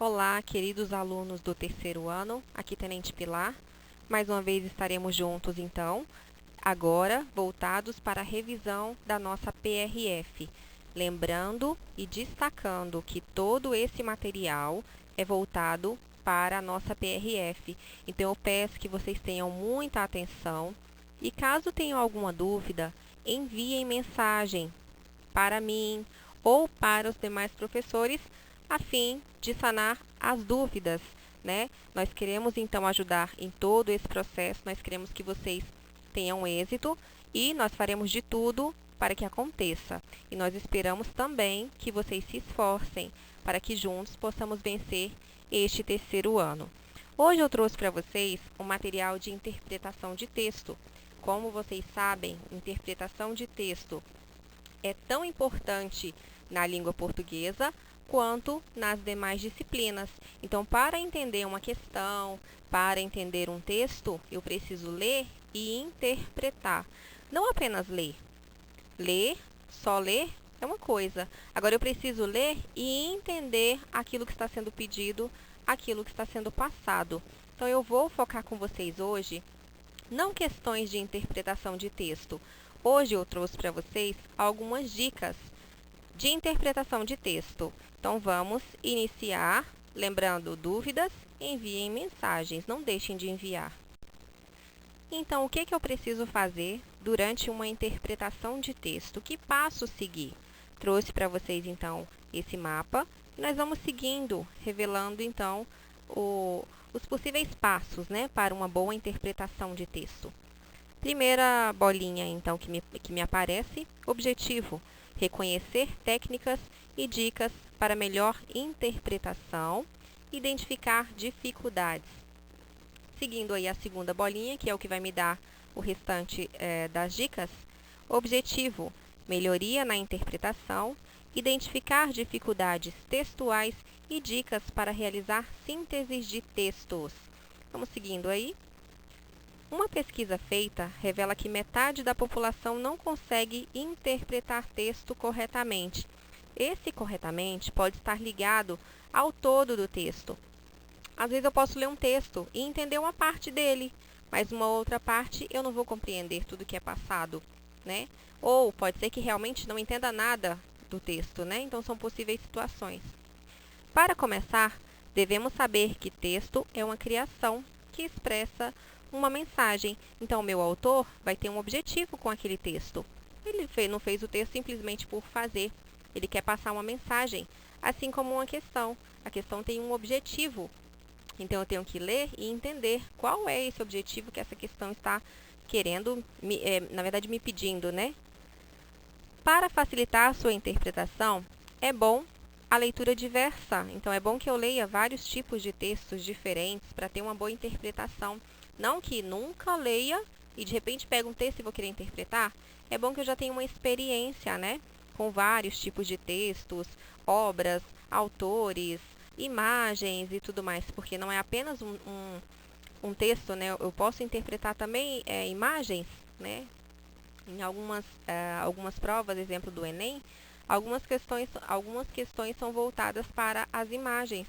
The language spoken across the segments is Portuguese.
Olá, queridos alunos do terceiro ano, aqui Tenente Pilar. Mais uma vez estaremos juntos, então, agora voltados para a revisão da nossa PRF. Lembrando e destacando que todo esse material é voltado para a nossa PRF. Então, eu peço que vocês tenham muita atenção e, caso tenham alguma dúvida, enviem mensagem para mim ou para os demais professores, a fim de sanar as dúvidas, né? Nós queremos, então, ajudar em todo esse processo, nós queremos que vocês tenham êxito e nós faremos de tudo para que aconteça. E nós esperamos também que vocês se esforcem para que juntos possamos vencer este terceiro ano. Hoje eu trouxe para vocês um material de interpretação de texto. Como vocês sabem, interpretação de texto é tão importante na língua portuguesa quanto nas demais disciplinas. Então, para entender uma questão, para entender um texto, eu preciso ler e interpretar. Não apenas ler. Só ler é uma coisa. Agora, eu preciso ler e entender aquilo que está sendo pedido, aquilo que está sendo passado. Então, eu vou focar com vocês hoje, não questões de interpretação de texto. Hoje eu trouxe para vocês algumas dicas de interpretação de texto. Então, vamos iniciar. Lembrando, dúvidas, enviem mensagens, não deixem de enviar. Então, o que eu preciso fazer durante uma interpretação de texto? Que passo seguir? Trouxe para vocês, então, esse mapa. E nós vamos seguindo, revelando, então, os possíveis passos, né, para uma boa interpretação de texto. Primeira bolinha, então, que me aparece, objetivo: reconhecer técnicas e dicas para melhor interpretação, identificar dificuldades. Seguindo aí a segunda bolinha, que é o que vai me dar o restante das dicas, objetivo: melhoria na interpretação, identificar dificuldades textuais e dicas para realizar sínteses de textos. Vamos seguindo aí. Uma pesquisa feita revela que metade da população não consegue interpretar texto corretamente. Esse corretamente pode estar ligado ao todo do texto. Às vezes eu posso ler um texto e entender uma parte dele, mas uma outra parte eu não vou compreender tudo que é passado, né? Ou pode ser que realmente não entenda nada do texto, né? Então, são possíveis situações. Para começar, devemos saber que texto é uma criação que expressa uma mensagem. Então, o meu autor vai ter um objetivo com aquele texto. Ele não fez o texto simplesmente por fazer. Ele quer passar uma mensagem, assim como uma questão. A questão tem um objetivo. Então, eu tenho que ler e entender qual é esse objetivo que essa questão está querendo, na verdade, me pedindo, né? Para facilitar a sua interpretação, é bom a leitura diversa. Então, é bom que eu leia vários tipos de textos diferentes para ter uma boa interpretação. Não que nunca leia e de repente pego um texto e vou querer interpretar. É bom que eu já tenha uma experiência, né, com vários tipos de textos, obras, autores, imagens e tudo mais, porque não é apenas um texto, né? Eu posso interpretar também imagens, né? Em algumas provas, exemplo do Enem, algumas questões são voltadas para as imagens,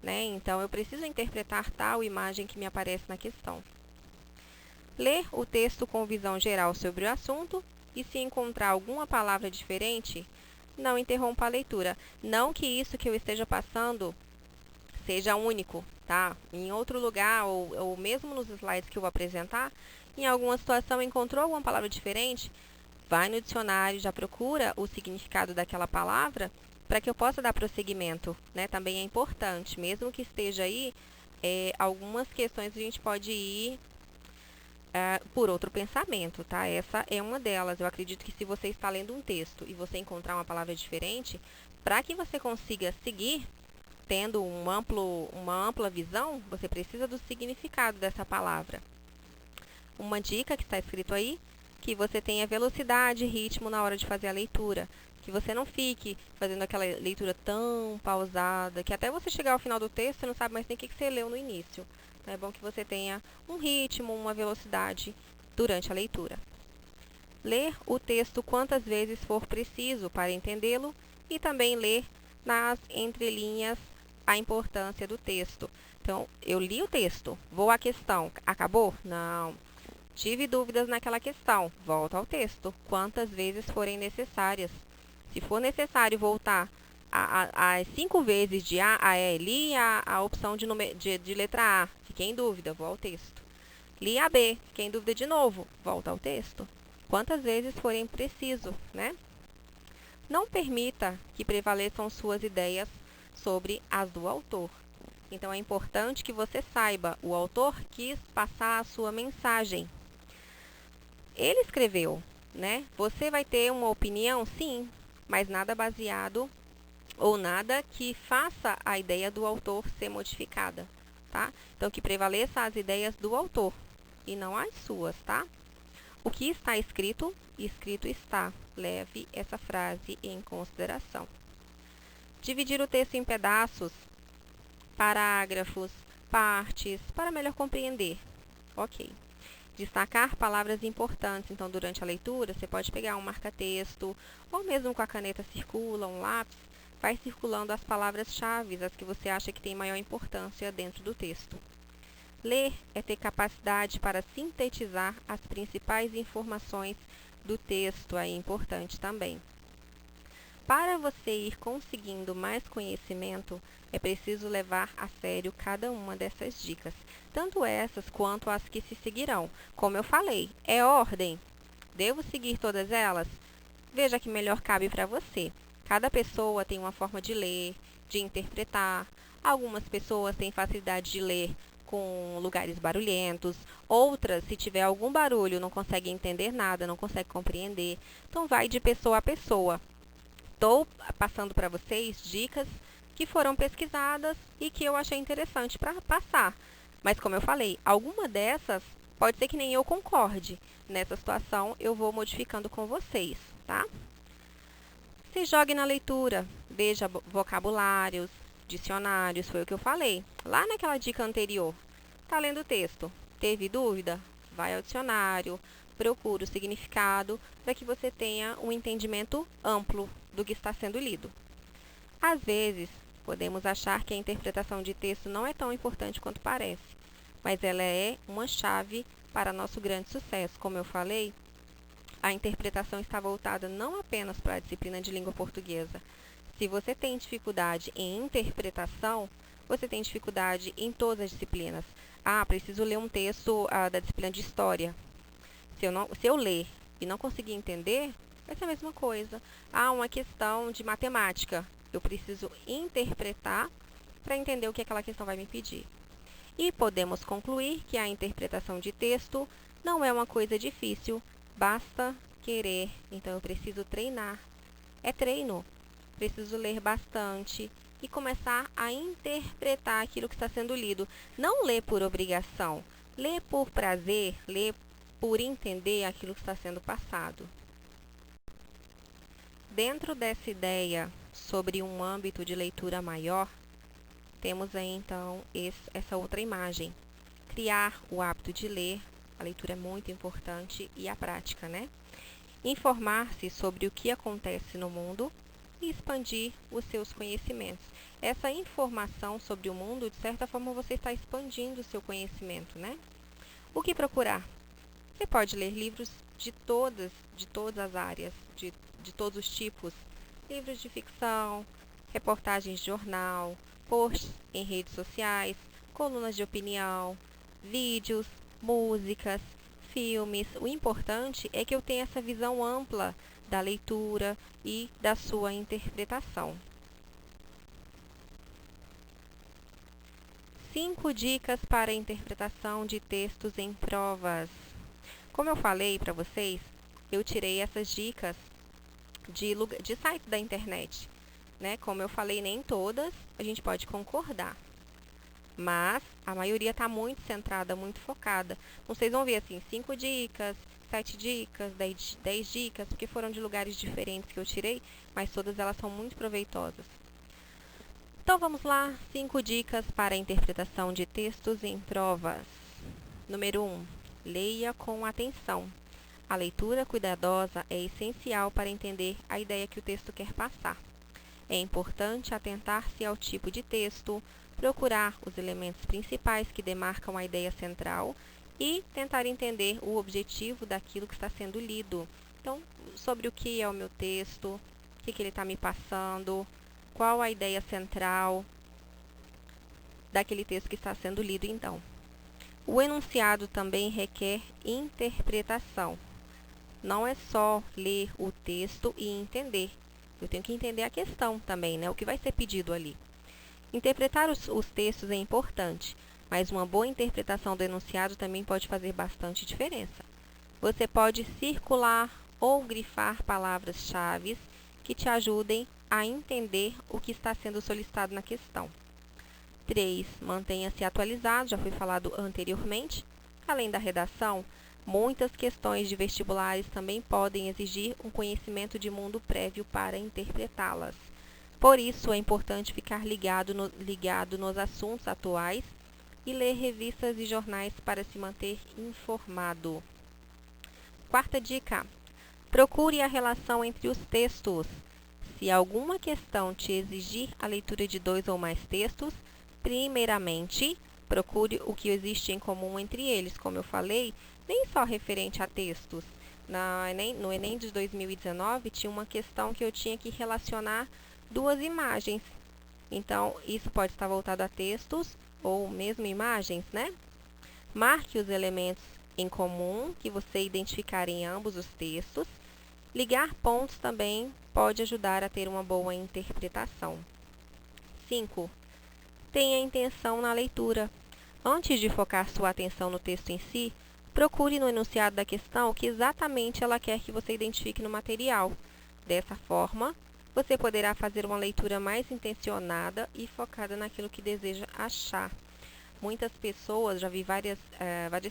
né? Então, eu preciso interpretar tal imagem que me aparece na questão. Ler o texto com visão geral sobre o assunto e, se encontrar alguma palavra diferente, não interrompa a leitura. Não que isso que eu esteja passando seja único, tá? Em outro lugar, ou mesmo nos slides que eu vou apresentar, em alguma situação encontrou alguma palavra diferente, vai no dicionário, já procura o significado daquela palavra, para que eu possa dar prosseguimento, né? Também é importante, mesmo que esteja aí, algumas questões a gente pode ir por outro pensamento, tá? Essa é uma delas. Eu acredito que se você está lendo um texto e você encontrar uma palavra diferente, para que você consiga seguir, tendo uma ampla visão, você precisa do significado dessa palavra. Uma dica que está escrito aí, que você tenha velocidade e ritmo na hora de fazer a leitura. Que você não fique fazendo aquela leitura tão pausada, que até você chegar ao final do texto, você não sabe mais nem o que você leu no início. É bom que você tenha um ritmo, uma velocidade durante a leitura. Ler o texto quantas vezes for preciso para entendê-lo e também ler nas entrelinhas a importância do texto. Então, eu li o texto, vou à questão, acabou? Não. Tive dúvidas naquela questão, volto ao texto, quantas vezes forem necessárias. Se for necessário voltar as 5 vezes de A a E, li a opção de letra A, fiquei em dúvida, vou ao texto. Li a B, fiquei em dúvida de novo, volta ao texto. Quantas vezes forem preciso, né? Não permita que prevaleçam suas ideias sobre as do autor. Então, é importante que você saiba, o autor quis passar a sua mensagem. Ele escreveu, né? Você vai ter uma opinião, sim, mas nada baseado ou nada que faça a ideia do autor ser modificada, tá? Então, que prevaleça as ideias do autor e não as suas, tá? O que está escrito, escrito está. Leve essa frase em consideração. Dividir o texto em pedaços, parágrafos, partes, para melhor compreender. Ok. Destacar palavras importantes. Então, durante a leitura, você pode pegar um marca-texto, ou mesmo com a caneta circula, um lápis, vai circulando as palavras-chave, as que você acha que têm maior importância dentro do texto. Ler é ter capacidade para sintetizar as principais informações do texto, é importante também. Para você ir conseguindo mais conhecimento, é preciso levar a sério cada uma dessas dicas, tanto essas quanto as que se seguirão. Como eu falei, é ordem. Devo seguir todas elas? Veja que melhor cabe para você. Cada pessoa tem uma forma de ler, de interpretar. Algumas pessoas têm facilidade de ler com lugares barulhentos, outras, se tiver algum barulho, não conseguem entender nada, não conseguem compreender. Então, vai de pessoa a pessoa. Estou passando para vocês dicas que foram pesquisadas e que eu achei interessante para passar. Mas, como eu falei, alguma dessas pode ser que nem eu concorde. Nessa situação, eu vou modificando com vocês, tá? Se jogue na leitura, veja vocabulários, dicionários, foi o que eu falei. Lá naquela dica anterior, está lendo o texto, teve dúvida? Vai ao dicionário, procura o significado para que você tenha um entendimento amplo do que está sendo lido. Às vezes, podemos achar que a interpretação de texto não é tão importante quanto parece, mas ela é uma chave para nosso grande sucesso. Como eu falei, a interpretação está voltada não apenas para a disciplina de língua portuguesa. Se você tem dificuldade em interpretação, você tem dificuldade em todas as disciplinas. Preciso ler um texto da disciplina de história. Se eu ler e não conseguir entender, vai ser a mesma coisa. Uma questão de matemática. Eu preciso interpretar para entender o que aquela questão vai me pedir. E podemos concluir que a interpretação de texto não é uma coisa difícil, basta querer. Então, eu preciso treinar. É treino. Preciso ler bastante e começar a interpretar aquilo que está sendo lido. Não ler por obrigação, ler por prazer, ler por entender aquilo que está sendo passado. Dentro dessa ideia sobre um âmbito de leitura maior, temos aí então essa outra imagem. Criar o hábito de ler, a leitura é muito importante, e a prática, né? Informar-se sobre o que acontece no mundo e expandir os seus conhecimentos. Essa informação sobre o mundo, de certa forma, você está expandindo o seu conhecimento, né? O que procurar? Você pode ler livros de todas as áreas, de todos os tipos. Livros de ficção, reportagens de jornal, posts em redes sociais, colunas de opinião, vídeos, músicas, filmes. O importante é que eu tenha essa visão ampla da leitura e da sua interpretação. 5 dicas para a interpretação de textos em provas. Como eu falei para vocês, eu tirei essas dicas de sites da internet, né? Como eu falei, nem todas a gente pode concordar, mas a maioria está muito centrada, muito focada. Vocês vão ver assim, 5 dicas, 7 dicas, 10 dicas, porque foram de lugares diferentes que eu tirei, mas todas elas são muito proveitosas. Então vamos lá, 5 dicas para a interpretação de textos em provas. Número 1. Leia com atenção. A leitura cuidadosa é essencial para entender a ideia que o texto quer passar. É importante atentar-se ao tipo de texto, procurar os elementos principais que demarcam a ideia central e tentar entender o objetivo daquilo que está sendo lido. Então, sobre o que é o meu texto, o que ele está me passando, qual a ideia central daquele texto que está sendo lido, então. O enunciado também requer interpretação. Não é só ler o texto e entender. Eu tenho que entender a questão também, né? O que vai ser pedido ali. Interpretar os textos é importante, mas uma boa interpretação do enunciado também pode fazer bastante diferença. Você pode circular ou grifar palavras-chave que te ajudem a entender o que está sendo solicitado na questão. 3. Mantenha-se atualizado, já foi falado anteriormente. Além da redação, muitas questões de vestibulares também podem exigir um conhecimento de mundo prévio para interpretá-las. Por isso, é importante ficar ligado nos assuntos atuais e ler revistas e jornais para se manter informado. Quarta dica: procure a relação entre os textos. Se alguma questão te exigir a leitura de 2 ou mais textos, primeiramente, procure o que existe em comum entre eles. Como eu falei, nem só referente a textos. No Enem de 2019, tinha uma questão que eu tinha que relacionar 2 imagens. Então, isso pode estar voltado a textos ou mesmo imagens, né? Marque os elementos em comum que você identificar em ambos os textos. Ligar pontos também pode ajudar a ter uma boa interpretação. 5. Tenha intenção na leitura. Antes de focar sua atenção no texto em si, procure no enunciado da questão o que exatamente ela quer que você identifique no material. Dessa forma, você poderá fazer uma leitura mais intencionada e focada naquilo que deseja achar. Muitas pessoas, já vi várias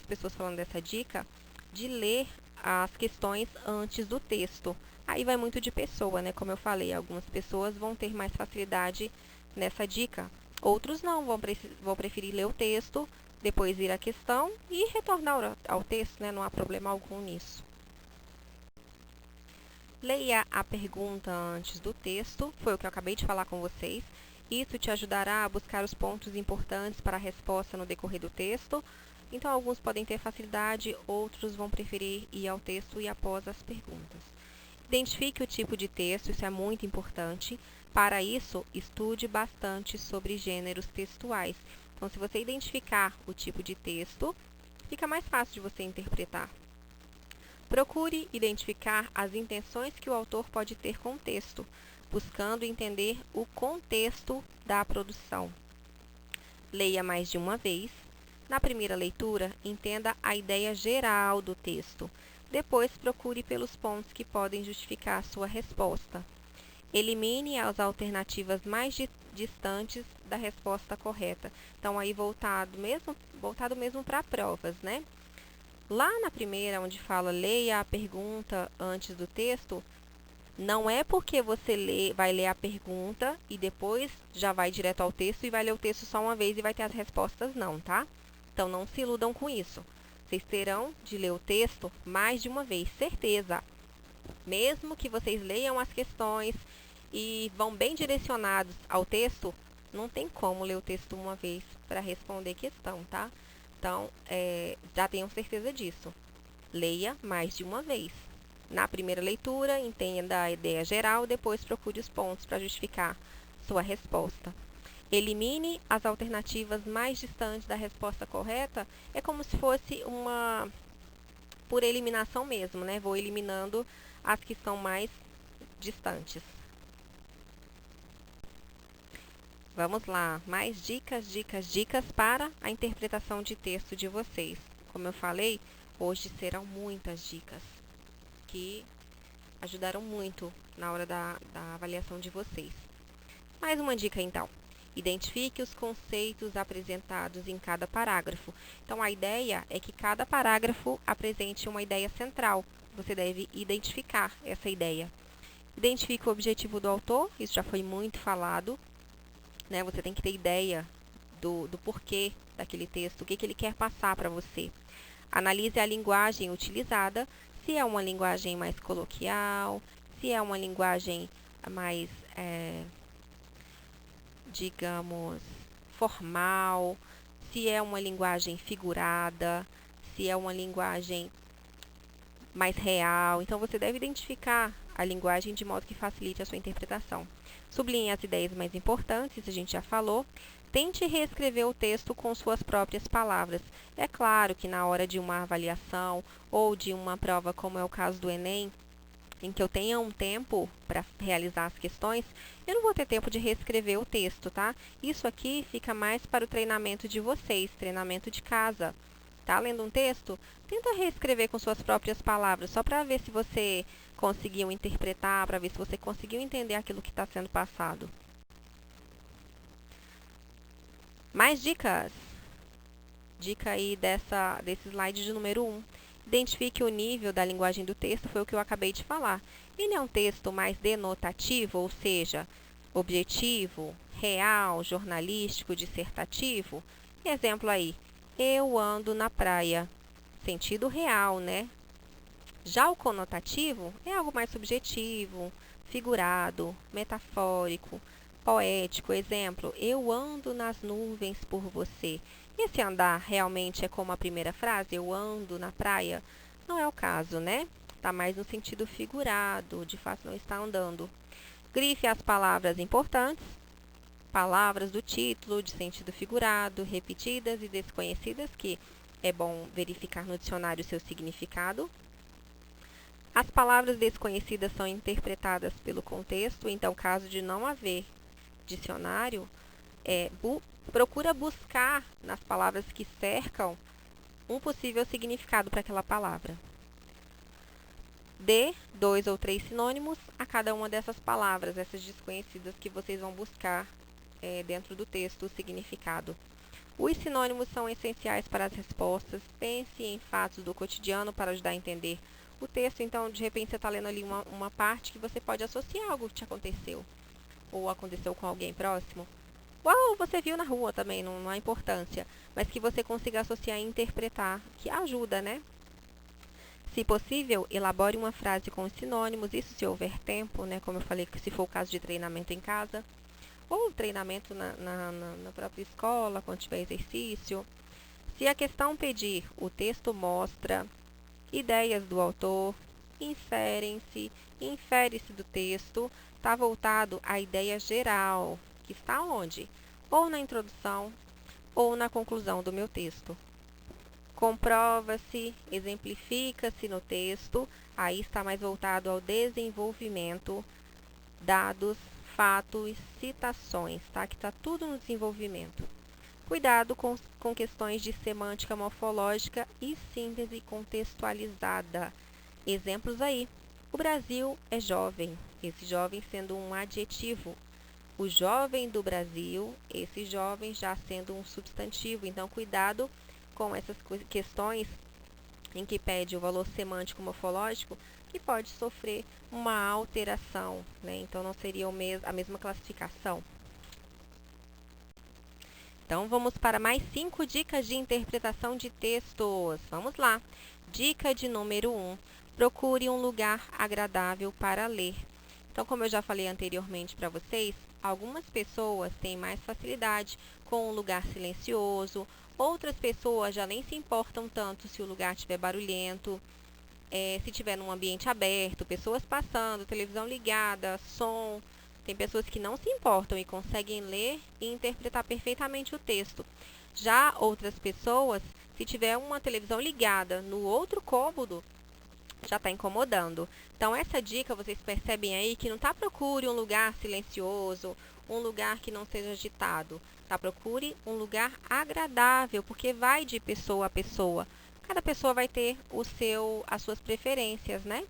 pessoas falando dessa dica, de ler as questões antes do texto. Aí vai muito de pessoa, né? Como eu falei, algumas pessoas vão ter mais facilidade nessa dica. Outros não, vão preferir ler o texto, depois ir à questão e retornar ao texto, né? Não há problema algum nisso. Leia a pergunta antes do texto, foi o que eu acabei de falar com vocês. Isso te ajudará a buscar os pontos importantes para a resposta no decorrer do texto. Então, alguns podem ter facilidade, outros vão preferir ir ao texto e após as perguntas. Identifique o tipo de texto, isso é muito importante. Para isso, estude bastante sobre gêneros textuais. Então, se você identificar o tipo de texto, fica mais fácil de você interpretar. Procure identificar as intenções que o autor pode ter com o texto, buscando entender o contexto da produção. Leia mais de uma vez. Na primeira leitura, entenda a ideia geral do texto. Depois, procure pelos pontos que podem justificar a sua resposta. Elimine as alternativas mais distantes da resposta correta. Então, aí voltado mesmo para provas, né? Lá na primeira, onde fala leia a pergunta antes do texto, não é porque você vai ler a pergunta e depois já vai direto ao texto e vai ler o texto só uma vez e vai ter as respostas, não, tá? Então, não se iludam com isso. Vocês terão de ler o texto mais de uma vez, certeza. Mesmo que vocês leiam as questões e vão bem direcionados ao texto, não tem como ler o texto uma vez para responder questão, tá? Então, já tenham certeza disso. Leia mais de uma vez. Na primeira leitura, entenda a ideia geral, depois procure os pontos para justificar sua resposta. Elimine as alternativas mais distantes da resposta correta. É como se fosse por eliminação mesmo, né? Vou eliminando as que são mais distantes. Vamos lá, mais dicas para a interpretação de texto de vocês. Como eu falei, hoje serão muitas dicas que ajudaram muito na hora da avaliação de vocês. Mais uma dica, então. Identifique os conceitos apresentados em cada parágrafo. Então, a ideia é que cada parágrafo apresente uma ideia central. Você deve identificar essa ideia. Identifique o objetivo do autor, isso já foi muito falado, né? Você tem que ter ideia do porquê daquele texto, o que ele quer passar para você. Analise a linguagem utilizada, se é uma linguagem mais coloquial, se é uma linguagem mais digamos, formal, se é uma linguagem figurada, se é uma linguagem mais real. Então, você deve identificar a linguagem de modo que facilite a sua interpretação. Sublinhe as ideias mais importantes, a gente já falou. Tente reescrever o texto com suas próprias palavras. É claro que na hora de uma avaliação ou de uma prova, como é o caso do Enem, em que eu tenha um tempo para realizar as questões, eu não vou ter tempo de reescrever o texto, tá? Isso aqui fica mais para o treinamento de vocês, treinamento de casa. Tá lendo um texto? Tenta reescrever com suas próprias palavras, só para ver se você conseguiu interpretar, para ver se você conseguiu entender aquilo que está sendo passado. Mais dicas? Dica aí desse slide de número 1. Identifique o nível da linguagem do texto, foi o que eu acabei de falar. Ele é um texto mais denotativo, ou seja, objetivo, real, jornalístico, dissertativo. Exemplo aí, eu ando na praia. Sentido real, né? Já o conotativo é algo mais subjetivo, figurado, metafórico, poético. Exemplo, eu ando nas nuvens por você. Esse andar realmente é como a primeira frase, eu ando na praia? Não é o caso, né? Está mais no sentido figurado, de fato não está andando. Grife as palavras importantes, palavras do título, de sentido figurado, repetidas e desconhecidas, que é bom verificar no dicionário o seu significado. As palavras desconhecidas são interpretadas pelo contexto, então, caso de não haver dicionário, procura buscar nas palavras que cercam um possível significado para aquela palavra. Dê 2 ou 3 sinônimos a cada uma dessas palavras, essas desconhecidas que vocês vão buscar dentro do texto o significado. Os sinônimos são essenciais para as respostas. Pense em fatos do cotidiano para ajudar a entender o texto. Então, de repente, você está lendo ali uma parte que você pode associar algo que te aconteceu ou aconteceu com alguém próximo. Ou você viu na rua também, não há importância, mas que você consiga associar e interpretar, que ajuda, né? Se possível, elabore uma frase com os sinônimos, isso se houver tempo, né? Como eu falei, se for o caso de treinamento em casa, ou treinamento na própria escola, quando tiver exercício. Se a questão pedir, o texto mostra ideias do autor, infere-se do texto, está voltado à ideia geral, que está onde? Ou na introdução, ou na conclusão do meu texto. Comprova-se, exemplifica-se no texto, aí está mais voltado ao desenvolvimento, dados, fatos, citações, tá? Que está tudo no desenvolvimento. Cuidado com questões de semântica morfológica e síntese contextualizada. Exemplos aí. O Brasil é jovem, esse jovem sendo um adjetivo. O jovem do Brasil, esse jovem já sendo um substantivo. Então, cuidado com essas questões em que pede o valor semântico morfológico, que pode sofrer uma alteração, né? Então, não seria a mesma classificação. Então, vamos para mais 5 dicas de interpretação de textos. Vamos lá. Dica de número 1. Procure um lugar agradável para ler. Então, como eu já falei anteriormente para vocês, algumas pessoas têm mais facilidade com um lugar silencioso, outras pessoas já nem se importam tanto se o lugar estiver barulhento, se estiver num ambiente aberto, pessoas passando, televisão ligada, som. Tem pessoas que não se importam e conseguem ler e interpretar perfeitamente o texto. Já outras pessoas, se tiver uma televisão ligada no outro cômodo, já está incomodando. Então, essa dica, vocês percebem aí que não está procure um lugar silencioso, um lugar que não seja agitado. Tá? Procure um lugar agradável, porque vai de pessoa a pessoa. Cada pessoa vai ter as suas preferências, né?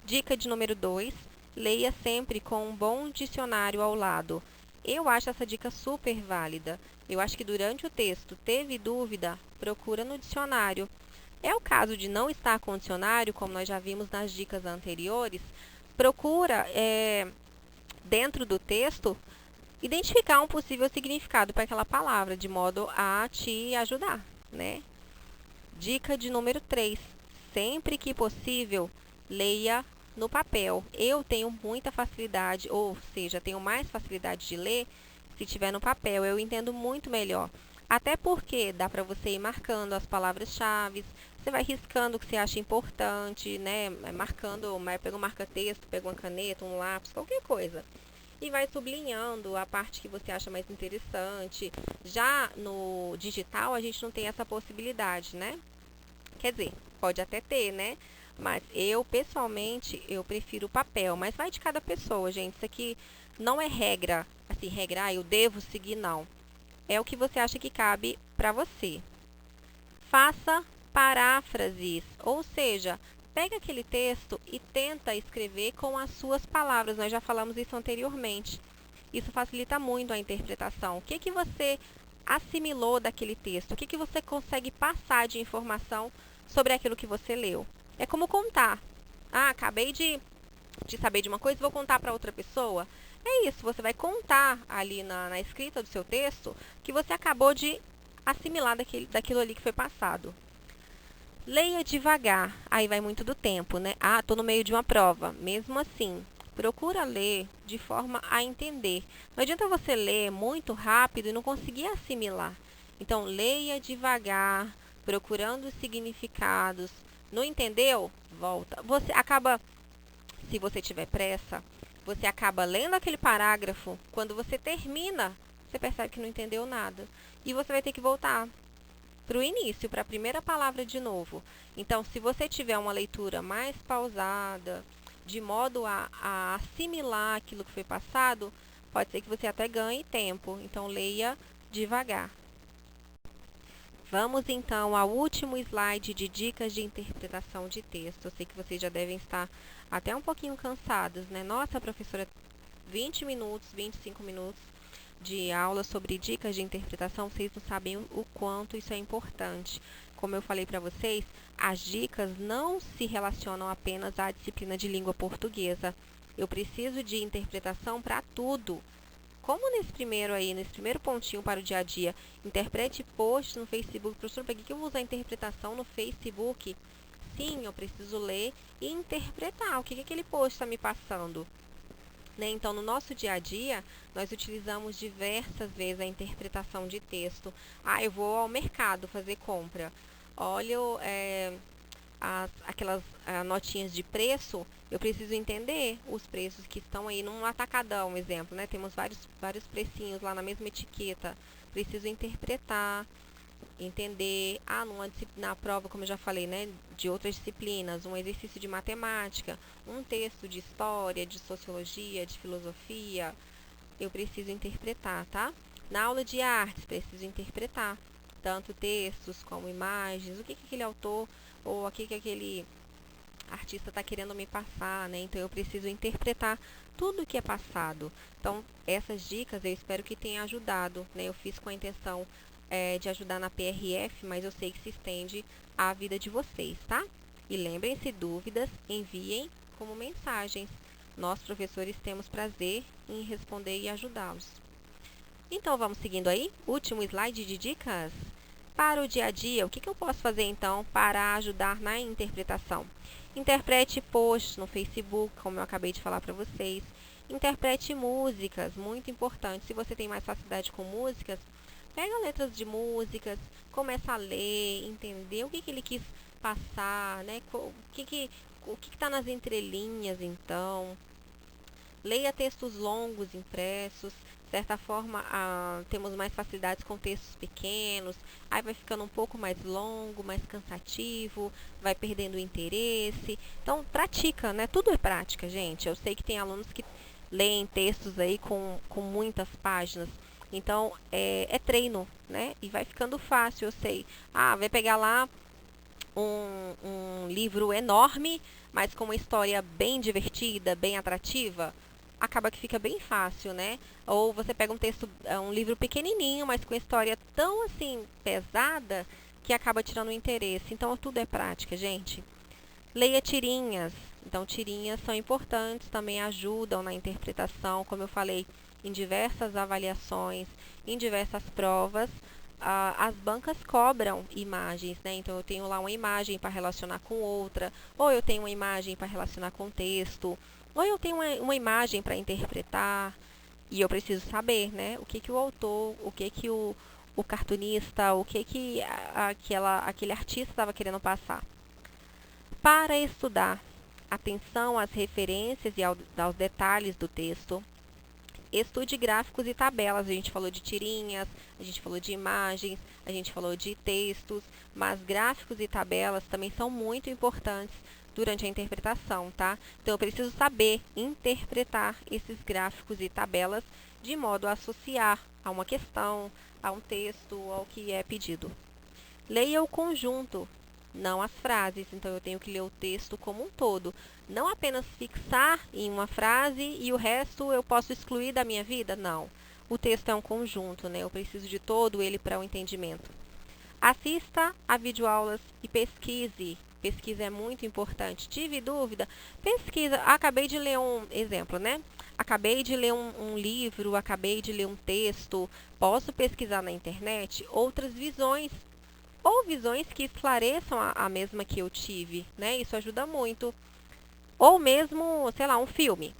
Dica de número 2. Leia sempre com um bom dicionário ao lado. Eu acho essa dica super válida. Eu acho que durante o texto teve dúvida, procura no dicionário. É o caso de não estar com o dicionário, como nós já vimos nas dicas anteriores, procura, dentro do texto, identificar um possível significado para aquela palavra, de modo a te ajudar, né? Dica de número 3. Sempre que possível, leia no papel. Eu tenho muita facilidade, ou seja, tenho mais facilidade de ler se tiver no papel, eu entendo muito melhor. Até porque dá para você ir marcando as palavras-chave, você vai riscando o que você acha importante, né? Marcando, pega um marca-texto, pega uma caneta, um lápis, qualquer coisa. E vai sublinhando a parte que você acha mais interessante. Já no digital, a gente não tem essa possibilidade, né? Quer dizer, pode até ter, né? Mas eu, pessoalmente, eu prefiro o papel. Mas vai de cada pessoa, gente. Isso aqui não é regra, assim, regra, eu devo seguir, não. É o que você acha que cabe para você. Faça paráfrases, ou seja, pega aquele texto e tenta escrever com as suas palavras. Nós já falamos isso anteriormente. Isso facilita muito a interpretação. O que que você assimilou daquele texto? O que que você consegue passar de informação sobre aquilo que você leu? É como contar. Ah, acabei de saber de uma coisa e vou contar para outra pessoa. É isso, você vai contar ali na escrita do seu texto que você acabou de assimilar daquilo ali que foi passado. Leia devagar, aí vai muito do tempo, né? Ah, estou no meio de uma prova. Mesmo assim, procura ler de forma a entender. Não adianta você ler muito rápido e não conseguir assimilar. Então, leia devagar, procurando os significados. Não entendeu? Volta. Você acaba, se você tiver pressa, você acaba lendo aquele parágrafo. Quando você termina, você percebe que não entendeu nada. E você vai ter que voltar para o início, para a primeira palavra de novo. Então, se você tiver uma leitura mais pausada, de modo a assimilar aquilo que foi passado, pode ser que você até ganhe tempo. Então, leia devagar. Vamos então ao último slide de dicas de interpretação de texto. Eu sei que vocês já devem estar até um pouquinho cansados, né? Nossa, professora, 20 minutos, 25 minutos de aula sobre dicas de interpretação, vocês não sabem o quanto isso é importante. Como eu falei para vocês, as dicas não se relacionam apenas à disciplina de língua portuguesa. Eu preciso de interpretação para tudo. Como nesse primeiro pontinho para o dia a dia, interprete posts no Facebook. Professor, para que eu vou usar interpretação no Facebook? Sim, eu preciso ler e interpretar o que aquele post está me passando. Né? Então, no nosso dia a dia, nós utilizamos diversas vezes a interpretação de texto. Ah, eu vou ao mercado fazer compra. Olho aquelas notinhas de preço, eu preciso entender os preços que estão aí num atacadão, um exemplo, né? Temos vários precinhos lá na mesma etiqueta. Preciso interpretar, entender, na prova, como eu já falei, né, de outras disciplinas, um exercício de matemática, um texto de história, de sociologia, de filosofia, eu preciso interpretar, tá? Na aula de artes, preciso interpretar tanto textos como imagens, o que aquele autor ou o que aquele artista está querendo me passar, né? Então, eu preciso interpretar tudo o que é passado. Então, essas dicas eu espero que tenha ajudado, né? Eu fiz com a intenção de ajudar na PRF, mas eu sei que se estende à vida de vocês, tá? E lembrem-se, dúvidas, enviem como mensagens. Nós, professores, temos prazer em responder e ajudá-los. Então, vamos seguindo aí. Último slide de dicas. Para o dia a dia, o que eu posso fazer, então, para ajudar na interpretação? Interprete posts no Facebook, como eu acabei de falar para vocês. Interprete músicas, muito importante. Se você tem mais facilidade com músicas, pega letras de músicas, começa a ler, entender o que ele quis passar, né? O que está nas entrelinhas, então. Leia textos longos impressos. De certa forma, temos mais facilidades com textos pequenos, aí vai ficando um pouco mais longo, mais cansativo, vai perdendo o interesse. Então, pratica, né? Tudo é prática, gente. Eu sei que tem alunos que leem textos aí com muitas páginas. Então, é treino, né? E vai ficando fácil, eu sei. Vai pegar lá um livro enorme, mas com uma história bem divertida, bem atrativa. Acaba que fica bem fácil, né? Ou você pega um livro pequenininho, mas com história tão, assim, pesada, que acaba tirando o interesse. Então, tudo é prática, gente. Leia tirinhas. Então, tirinhas são importantes, também ajudam na interpretação, como eu falei, em diversas avaliações, em diversas provas. As bancas cobram imagens, né? Então, eu tenho lá uma imagem para relacionar com outra, ou eu tenho uma imagem para relacionar com texto, ou eu tenho uma imagem para interpretar. E eu preciso saber, né, o que que o autor, o que que o cartunista, o que que aquele artista estava querendo passar. Para estudar, atenção às referências e aos detalhes do texto. Estude gráficos e tabelas. A gente falou de tirinhas, a gente falou de imagens, a gente falou de textos, mas gráficos e tabelas também são muito importantes durante a interpretação, tá? Então, eu preciso saber interpretar esses gráficos e tabelas de modo a associar a uma questão, a um texto, ao que é pedido. Leia o conjunto, não as frases. Então, eu tenho que ler o texto como um todo. Não apenas fixar em uma frase e o resto eu posso excluir da minha vida? Não. O texto é um conjunto, né? Eu preciso de todo ele para o entendimento. Assista a videoaulas e pesquise. Pesquisa é muito importante. Tive dúvida? Pesquisa. Acabei de ler um exemplo, né? Acabei de ler um livro, acabei de ler um texto. Posso pesquisar na internet outras visões ou visões que esclareçam a mesma que eu tive, né? Isso ajuda muito. Ou mesmo, sei lá, um filme.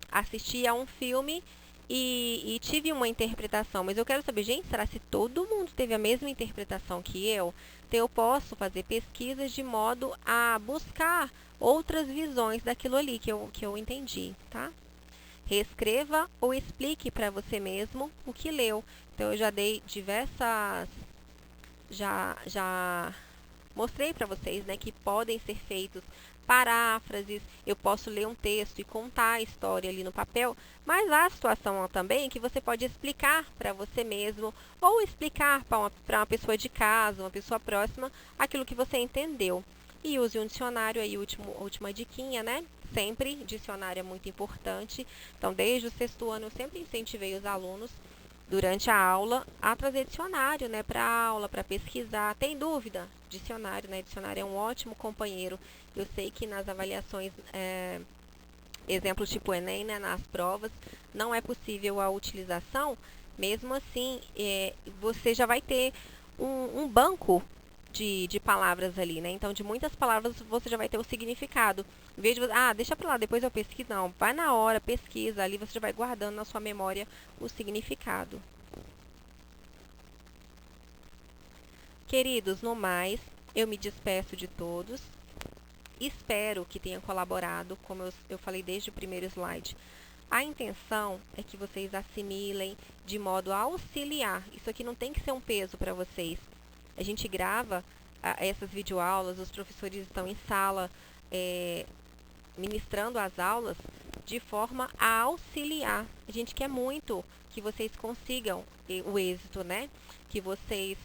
Assisti a um filme e tive uma interpretação, mas eu quero saber, gente, será se todo mundo teve a mesma interpretação que eu? Então, eu posso fazer pesquisas de modo a buscar outras visões daquilo ali que eu entendi, tá? Reescreva ou explique para você mesmo o que leu. Então, eu já dei diversas... Já mostrei para vocês, né, que podem ser feitos paráfrases. Eu posso ler um texto e contar a história ali no papel, mas há a situação também que você pode explicar para você mesmo ou explicar para uma pessoa de casa, uma pessoa próxima, aquilo que você entendeu. E use um dicionário aí, última diquinha, né? Sempre, dicionário é muito importante. Então, desde o 6º ano, eu sempre incentivei os alunos durante a aula a trazer dicionário, né, para a aula, para pesquisar. Tem dúvida? Dicionário, né? Dicionário é um ótimo companheiro. Eu sei que nas avaliações, exemplos tipo Enem, né, nas provas, não é possível a utilização. Mesmo assim, você já vai ter um banco de palavras ali, né? Então, de muitas palavras você já vai ter o significado. Em vez de você, deixa pra lá, depois eu pesquiso. Não, vai na hora, pesquisa, ali você já vai guardando na sua memória o significado. Queridos, no mais, eu me despeço de todos. Espero que tenha colaborado, como eu falei desde o primeiro slide. A intenção é que vocês assimilem de modo a auxiliar. Isso aqui não tem que ser um peso para vocês. A gente grava essas videoaulas, os professores estão em sala ministrando as aulas de forma a auxiliar. A gente quer muito que vocês consigam o êxito, né? Que vocês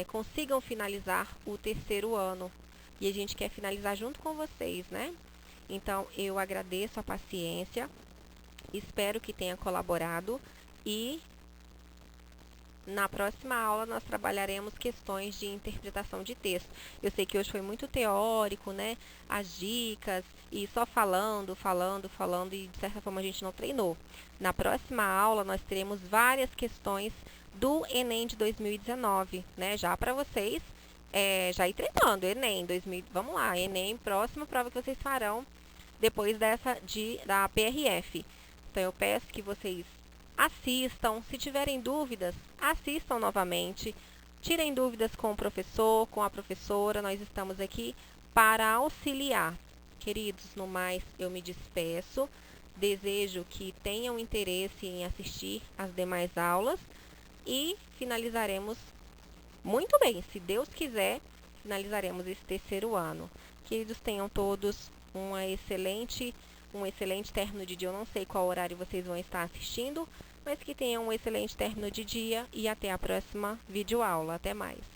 consigam finalizar o 3º ano. E a gente quer finalizar junto com vocês, né? Então, eu agradeço a paciência, espero que tenha colaborado e na próxima aula nós trabalharemos questões de interpretação de texto. Eu sei que hoje foi muito teórico, né? As dicas e só falando e de certa forma a gente não treinou. Na próxima aula nós teremos várias questões do Enem de 2019, né? Já para vocês já ir treinando. Enem 2000, vamos lá, Enem, próxima prova que vocês farão depois da PRF. Então eu peço que vocês assistam, se tiverem dúvidas, assistam novamente, tirem dúvidas com o professor, com a professora, nós estamos aqui para auxiliar. Queridos, no mais, eu me despeço, desejo que tenham interesse em assistir às demais aulas e finalizaremos muito bem, se Deus quiser, finalizaremos esse 3º ano. Queridos, tenham todos um excelente término de dia. Eu não sei qual horário vocês vão estar assistindo, mas que tenham um excelente término de dia e até a próxima videoaula. Até mais!